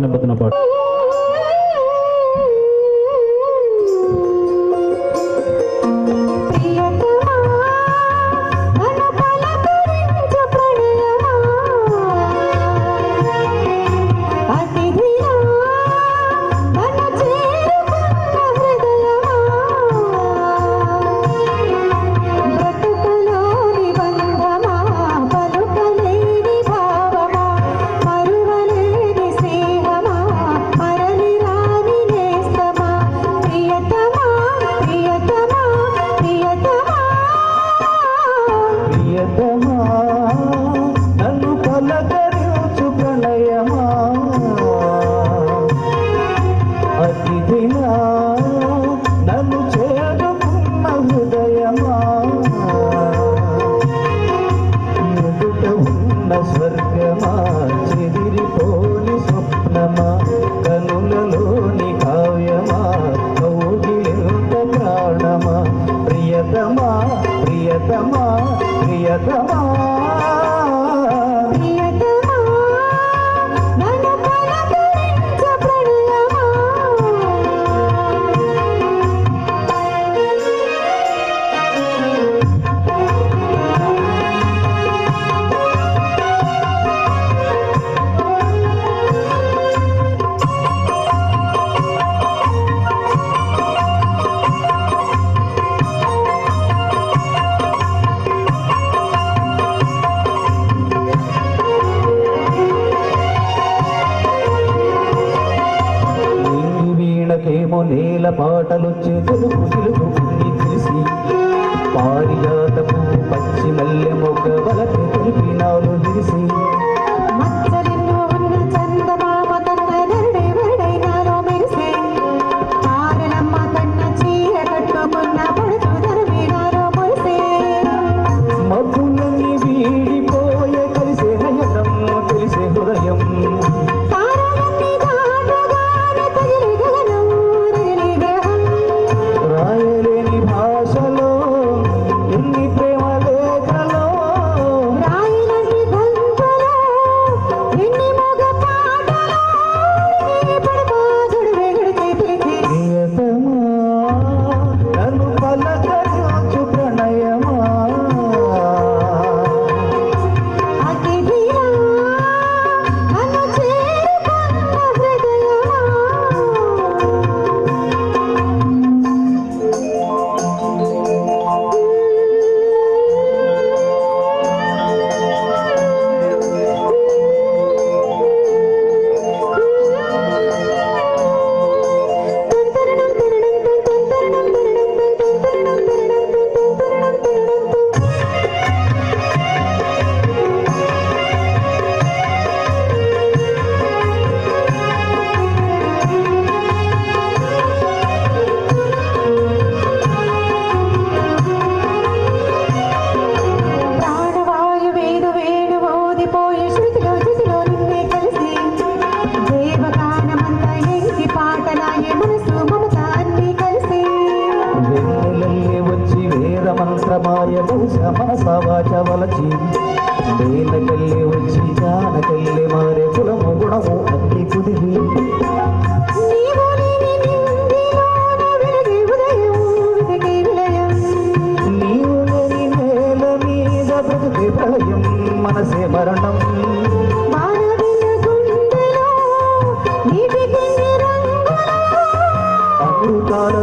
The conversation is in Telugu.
బతున పాట స్వర్గమా చెదిరిపోని స్వప్నమా కనులలోని కావ్యమా కౌగిలింత ప్రాణమా ప్రియతమా ప్రియతమా ప్రియతమా కేమో నేల పాటలొచ్చే తెలుగు తెలుగు తెలిసి పారిజాతపు పచ్చి మల్లె మొగ్గ వలకు తెలిపినాలు తెలిసి మబ్బులని వీడిపోయే కలిసే నయనం తెలిసే హృదయం మంత్రమాయ బహుశ మనసావాచ వలచి నేలకల్లే వచ్చి జానకల్లే మారే కులము గుణము అన్ని కుదిరి నీవు లేని నేల మీద బ్రతుకే ప్రళయం మనసే మరణం అమృతాల